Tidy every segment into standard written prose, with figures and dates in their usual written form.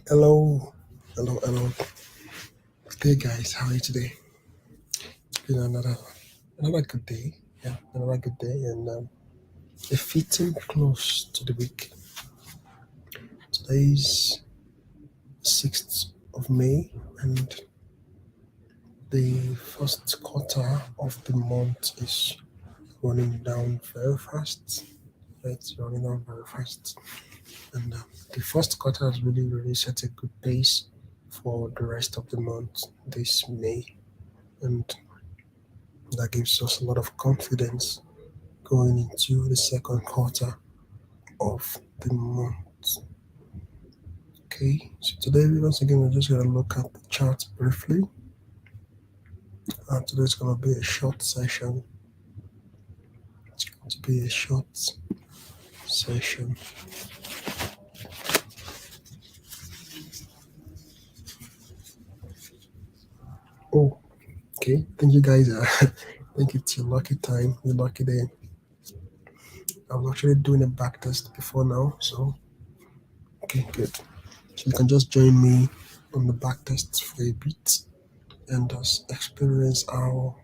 Hello, hello. Hey guys, how are you today? It's been another good day. Yeah, another good day, and a fitting close to the week. Today's 6th of May, and the first quarter of the month is running down very fast. Yeah, it's running down very fast, and the first quarter has really set a good pace for the rest of the month this May, and that gives us a lot of confidence going into the second quarter of the month. Okay, so today once again we're just gonna look at the chart briefly. Today's gonna be a short session. It's going to be a short session. Oh, okay. Thank you guys. I think it's your lucky time, your lucky day. I was actually doing a back test before now, so okay, good. So you can just join me on the back test for a bit and just experience how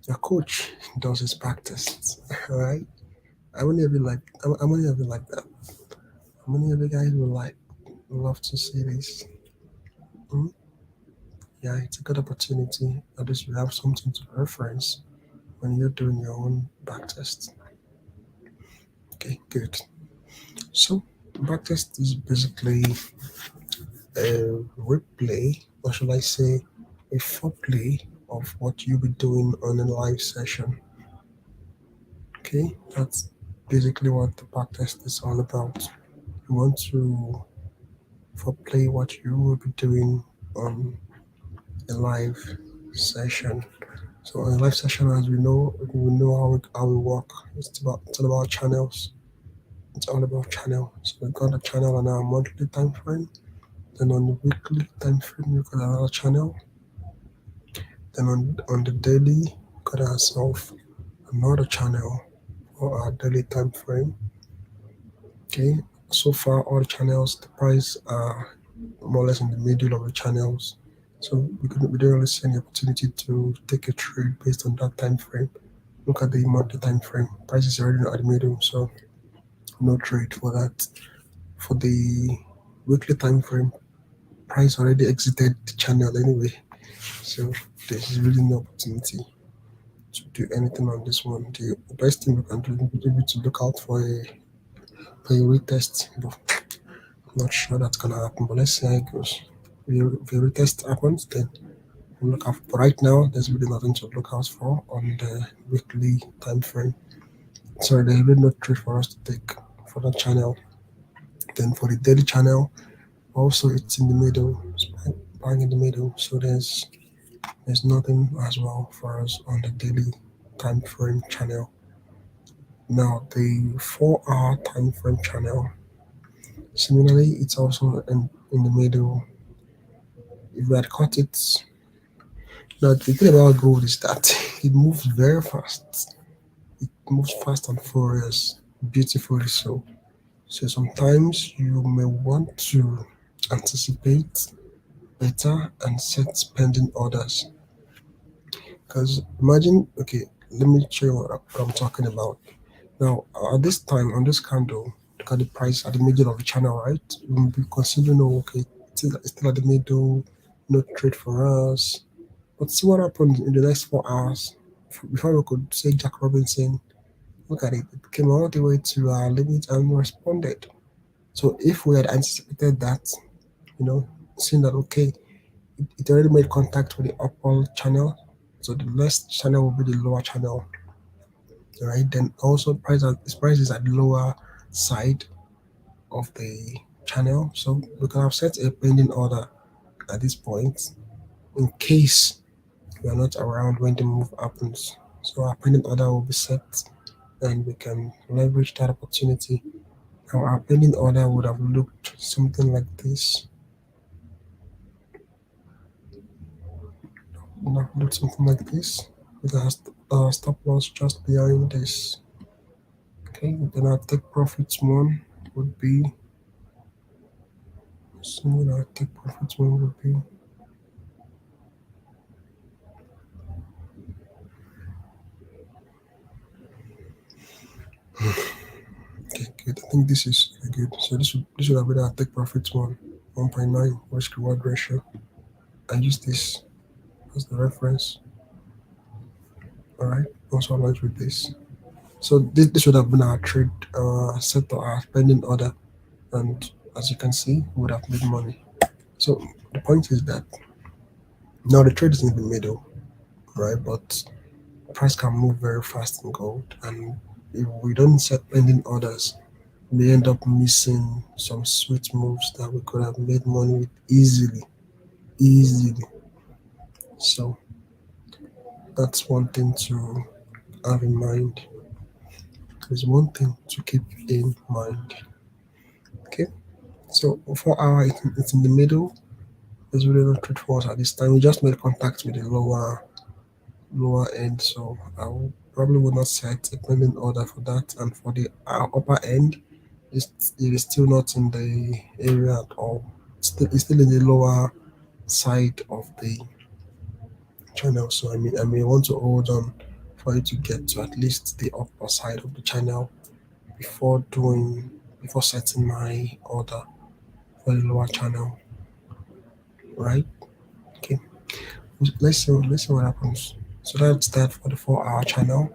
your coach does his back tests. All right. How many of you like that? How many of you guys would love to see this? Hmm? Yeah, it's a good opportunity. At least you have something to reference when you're doing your own back test. Okay, good. So back test is basically a replay, or should I say a foreplay of what you'll be doing on a live session. Okay, that's basically what the back test is all about. You want to foreplay what you will be doing on a live session. So a live session, as we know how we work. It's all about channels. It's all about channel. So we got a channel on our monthly time frame. Then on the weekly time frame, we got another channel. Then on the daily, we got ourselves another channel for our daily time frame. Okay. So far, all the channels, the price are more or less in the middle of the channels. So we don't really see any opportunity to take a trade based on that time frame. Look at the monthly time frame. Price is already at the middle, so no trade for that. For the weekly time frame, price already exited the channel anyway. So there's really no opportunity to do anything on this one. The best thing we can do would be to look out for a retest. But I'm not sure that's gonna happen, but let's see how it goes. If a retest happens, then we'll look out. But right now, there's really nothing to look out for on the weekly time frame. Sorry, there's really no trade for us to take for that channel. Then for the daily channel, also it's in the middle, it's bang in the middle. So there's nothing as well for us on the daily time frame channel. Now the 4 hour time frame channel, similarly, it's also in the middle. If we had caught it, now the thing about gold is that it moves very fast. It moves fast and furious, beautifully so. So sometimes you may want to anticipate better and set spending orders. Because imagine, okay, let me show you what I'm talking about. Now, at this time, on this candle, look at the price at the middle of the channel, right? We'll be considering, oh, okay, it's still at the middle, no trade for us. But see what happens in the next 4 hours. Before we could say Jack Robinson, look at it, it came all the way to our limit and responded. So if we had anticipated that, you know, seeing that, okay, it already made contact with the upper channel, so the next channel will be the lower channel, right? Then also this price is at the lower side of the channel, so we can have set a pending order at this point in case we are not around when the move happens. So our pending order will be set and we can leverage that opportunity. Now our pending order would have looked something like this. Would have looked something like this with our stop loss just behind this. Okay, then our take profits one would be See what our take profit one would be. Okay, good. I think this is good. So this would have been our take profit one, 1.9 risk reward ratio. I use this as the reference. All right. Also aligns with this. So this would have been our trade set or our pending order, and as you can see, we would have made money. So the point is that now the trade is in the middle, right? But price can move very fast in gold, and if we don't set pending orders, we end up missing some sweet moves that we could have made money with easily, easily. So that's one thing to have in mind. There's one thing to keep in mind. Okay, so 4 hour it's in the middle. There's really no trade for us at this time. We just made contact with the lower end, so I will probably will not set a pending order for that. And for the upper end, it is still not in the area at all. It's still in the lower side of the channel. So I may want to hold on for it to get to at least the upper side of the channel before setting my order for the lower channel. Right? Okay. Let's see what happens. So that's that for the 4 hour channel.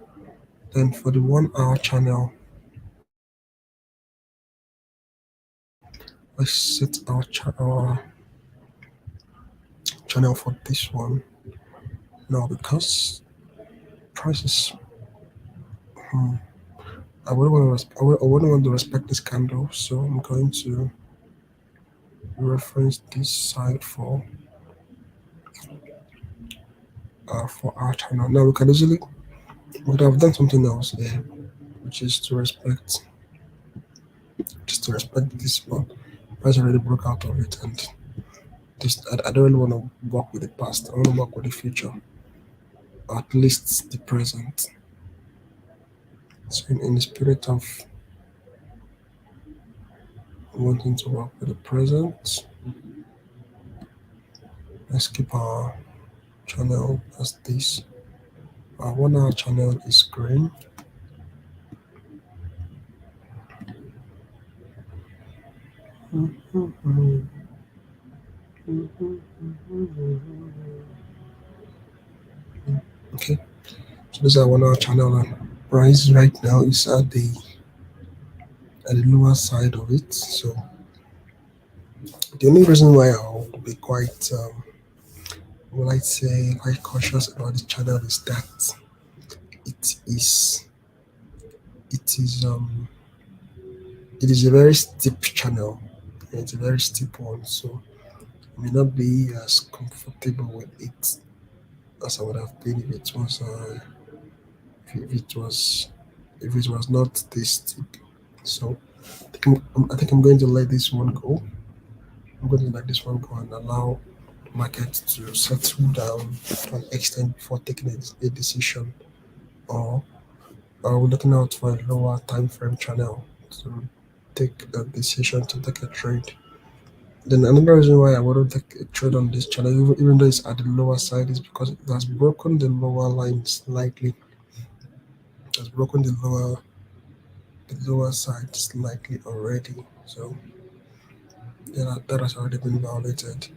Then for the 1 hour channel, let's set our channel for this one now because prices. Hmm, I wouldn't want to respect this candle, so I'm going to reference this side for our channel. Now we can easily we could have done something else there, which is to respect this one. Price already broke out of it, and this I don't really want to work with the past. I want to work with the future, or at least the present. So in the spirit of wanting to work with the present, let's keep our channel as this. Our 1 hour channel is green. Okay, so this is our 1 hour channel, and price right now is at the lower side of it. So the only reason why I'll be quite will I say quite cautious about this channel is that it is it is um it is a very steep channel. It's a very steep one, so I may not be as comfortable with it as I would have been if it was not this steep. So I think I'm going to let this one go. I'm going to let this one go and allow the market to settle down to an extent before taking a decision, or are we looking out for a lower time frame channel to take a decision to take a trade. Then another reason why I wouldn't take a trade on this channel, even though it's at the lower side, is because it has broken the lower line slightly. It has broken the lower side slightly already. So yeah, that has already been violated.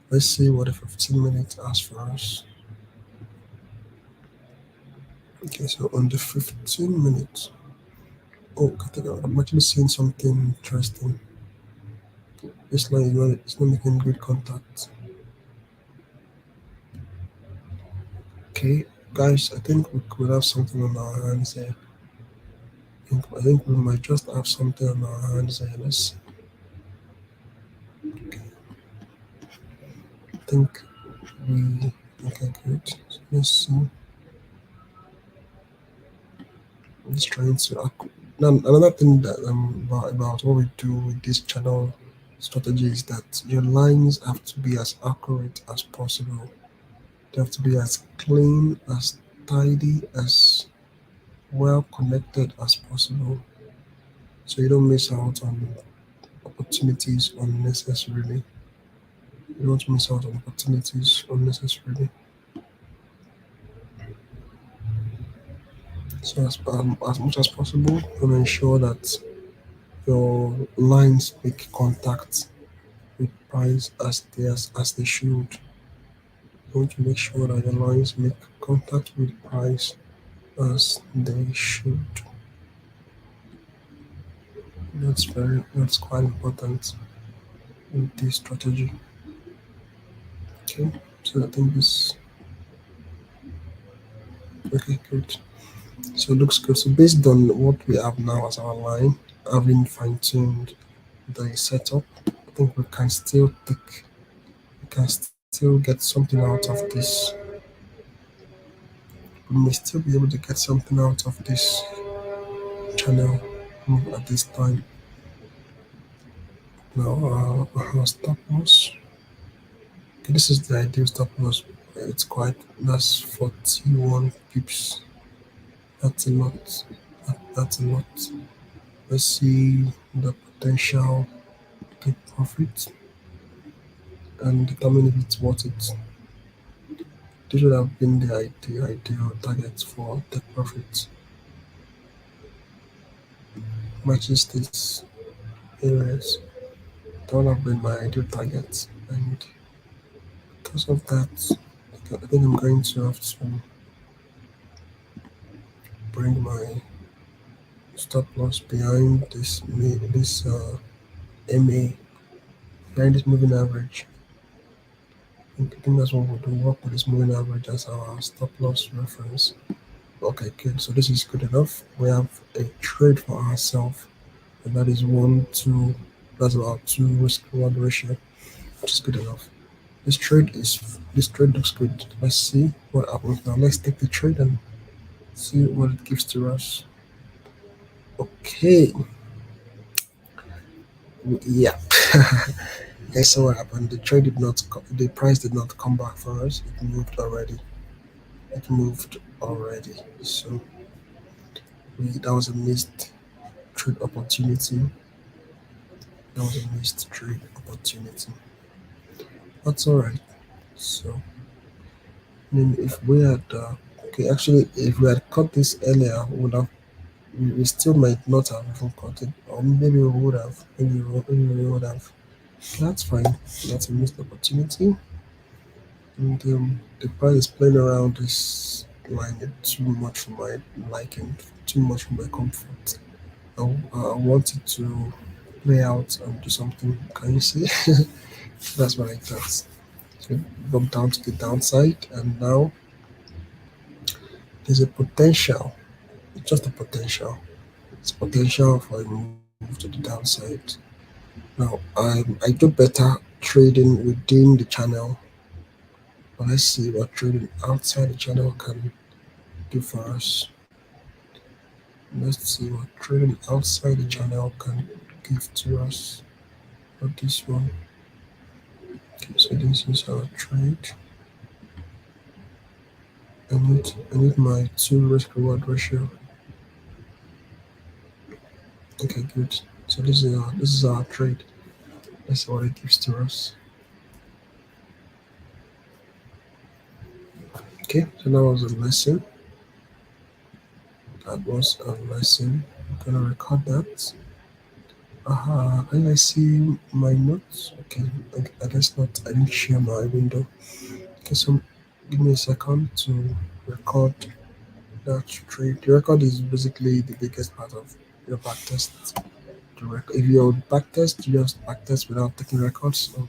Let's see what the 15 minutes has for us. Okay, so on the 15 minutes, oh, I think I'm actually seeing something interesting. This line is not making good contact. Okay, guys, I think we could have something on our hands here. I think we might just have something on our hands here. Let's. I think we. Okay, good. So let's see. I'm just trying to. Now, another thing that about what we do with this channel strategy is that your lines have to be as accurate as possible. They have to be as clean, as tidy, as well connected as possible, so you don't miss out on opportunities unnecessarily. You don't miss out on opportunities unnecessarily. So as much as possible, you want to ensure that your lines make contact with price as they should. You want to make sure that your lines make contact with price as they should. That's quite important in this strategy. Okay, so I think this okay good. So it looks good. So based on what we have now as our line, having fine tuned the setup, I think we can still get something out of this. We may still be able to get something out of this channel at this time. Now, our stop loss. Okay, this is the ideal stop loss. It's quite that's 41 pips. That's a lot. That's a lot. Let's see the potential take profit and determine if it's worth it. This would have been the ideal target for take profit. Matches these areas. That would have been my ideal target, and because of that, I think I'm going to have to bring my stop loss behind this MA, behind this moving average. I think that's what we'll do. Work with this moving average as our stop loss reference. Okay, good. So this is good enough. We have a trade for ourselves, and that is 1 2. That's about 2 risk reward ratio, which is good enough. This trade looks good. Let's see what happens now. Let's take the trade and see what it gives to us. Okay, yeah. I saw what happened. The price did not come back for us. It moved already. It moved already. So that was a missed trade opportunity. That was a missed trade opportunity. That's all right. So I mean, if we had okay, actually, if we had cut this earlier, we still might not have even cut it, or maybe we would have. Maybe we would have. That's fine. That's a missed opportunity. And the price is playing around this line too much for my liking, too much for my comfort. I want it to play out and do something. Can you see? That's what I thought. So drop down to the downside, and now there's a potential. It's just a potential. It's potential for a move to the downside. Now, I do better trading within the channel, but let's see what trading outside the channel can do for us. Let's see what trading outside the channel can give to us. Not this one. Okay, so this is our trade. I need my 2 risk reward ratio. Okay, good. So this is our trade. Let's see what it gives to us. Okay, so that was a lesson. That was a lesson. I'm gonna record that. Aha, and I see my notes. Okay, I guess not. I didn't share my window. Okay, so give me a second to record that trade. The record is basically the biggest part of your backtest. If your backtest, you just backtest without taking records, so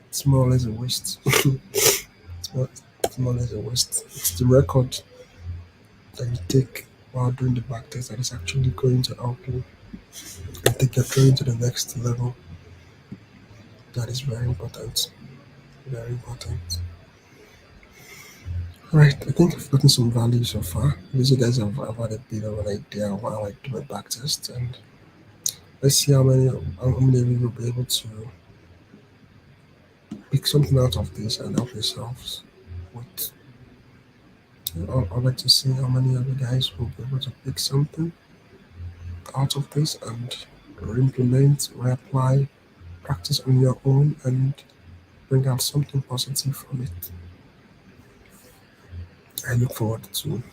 it's more or less a waste. It's more or less a waste. It's the record that you take while doing the backtest that is actually going to help you and take your trade to the next level. That is very important. Very important. Right, I think I've gotten some value so far. Because you guys have had a bit of an idea of how I do my backtest, and let's see how many of you will be able to pick something out of this and help yourselves with. I'd like to see how many of you guys will be able to pick something out of this and re-implement, reapply, practice on your own, and bring out something positive from it. I look forward to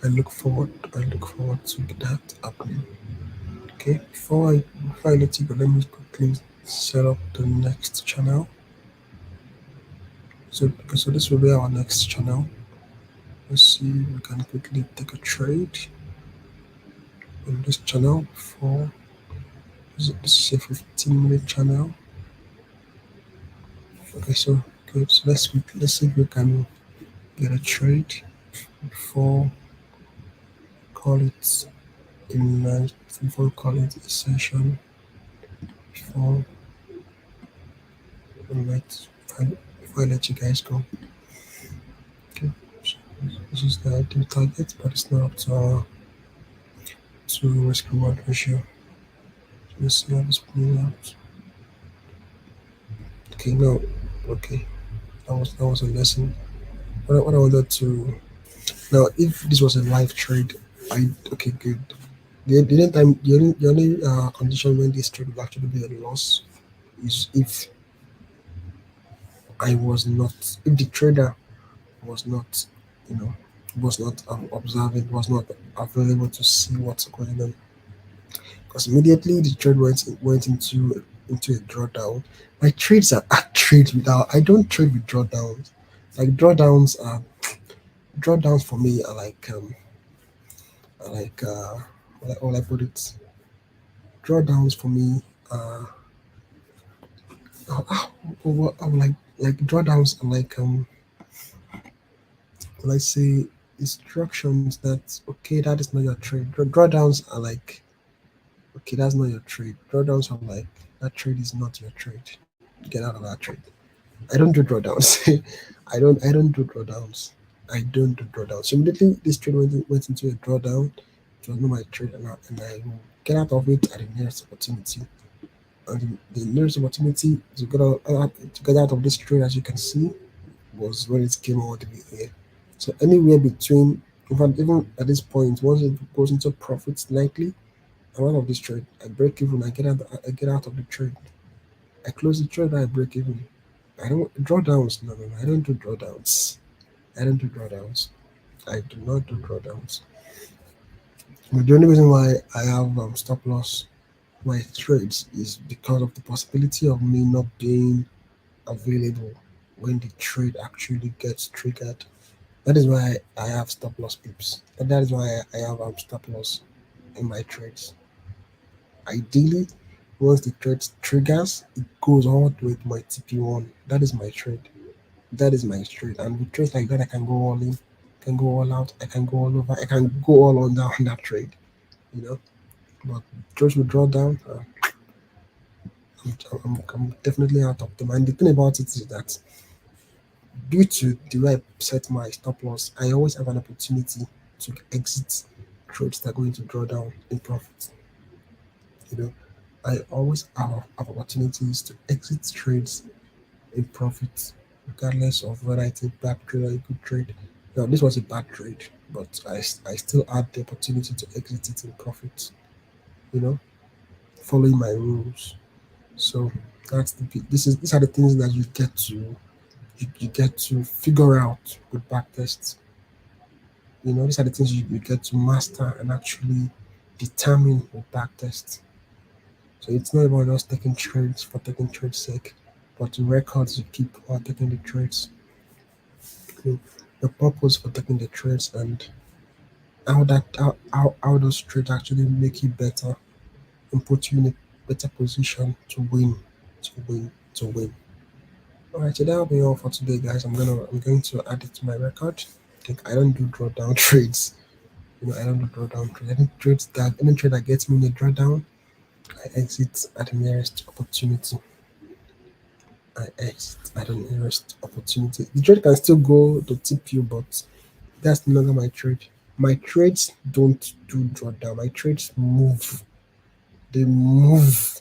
I look forward to that happening. Okay, before I let you go, let me quickly set up the next channel. So this will be our next channel. Let's see, we can quickly take a trade on this channel for this is a 15-minute channel. Okay, so good. So let's see if we can get a trade before call it a night, before call it a session, before I let before I let you guys go. Okay, so this is the ideal target, but it's not up to risk reward ratio. So let's see how this plays out. Okay, no, okay, that was a lesson. What I wanted to now, if this was a live trade, I okay good. The only condition when this trade will actually be a loss is if I was not, if the trader was not, you know, was not observing, was not available to see what's going on. Because immediately the trade went into a drawdown. My trades are trades without. I don't trade with drawdowns. Like drawdowns for me are like how I put it. Drawdowns for me are like drawdowns are like let's say instructions that okay, that is not your trade. Drawdowns are like okay, that's not your trade. Drawdowns are like that trade is not your trade. Get out of that trade. I don't do drawdowns. I don't do drawdowns. I don't do drawdowns. So immediately this trade went into a drawdown. It was not my trade, and I will get out of it at the nearest opportunity. And the nearest opportunity to get out of this trade, as you can see, was when it came all the way here. So anywhere between, in fact, even at this point, once it goes into profit slightly, I'm out of this trade. I break even. I get out of the trade. I close the trade. I break even. I don't drawdowns. No, no, no. I don't do drawdowns. I don't do drawdowns. I do not do drawdowns. But the only reason why I have stop loss my trades is because of the possibility of me not being available when the trade actually gets triggered. That is why I have stop loss pips. And that is why I have stop loss in my trades. Ideally, once the trade triggers, it goes all the way to my TP1. That is my trade. That is my trade. And with trades like that, I can go all in, can go all out, I can go all over, I can go all on down on that trade. You know, but trades will draw down. I'm definitely out of them. And the thing about it is that due to the way I set my stop loss, I always have an opportunity to exit trades that are going to draw down in profit. You know, I always have opportunities to exit trades in profit, regardless of whether it's a bad trade or a good trade. Now, this was a bad trade, but I still had the opportunity to exit it in profit, you know, following my rules. So these are the things that you get to figure out with back tests. You know, these are the things you get to master and actually determine with back tests. So it's not about just taking trades for taking trades sake, but the records you keep while taking the trades, the, the purpose for taking the trades, and how those trades actually make you better and put you in a better position to win, to win, to win. Alright, so that'll be all for today, guys. I'm going to add it to my record. I think I don't do drawdown trades. You know, I don't do drawdown trades. Any trade that gets me in a drawdown, I exit at the nearest opportunity. I exit at the nearest opportunity. The trade can still go to tip you, but that's no longer my trade. My trades don't do drawdown. My trades move. They move.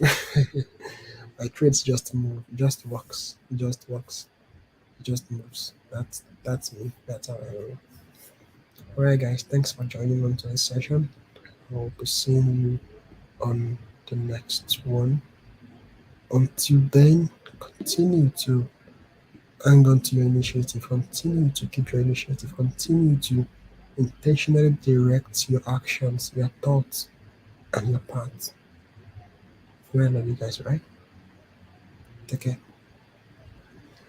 My trades just move. It just works. It just works. It just moves. That's me. That's how I roll. Alright guys, thanks for joining on today's session. I'll be seeing you on the next one. Until then, continue to hang on to your initiative, continue to keep your initiative, continue to intentionally direct your actions, your thoughts, and your paths. Well, I love you guys, right? Take care.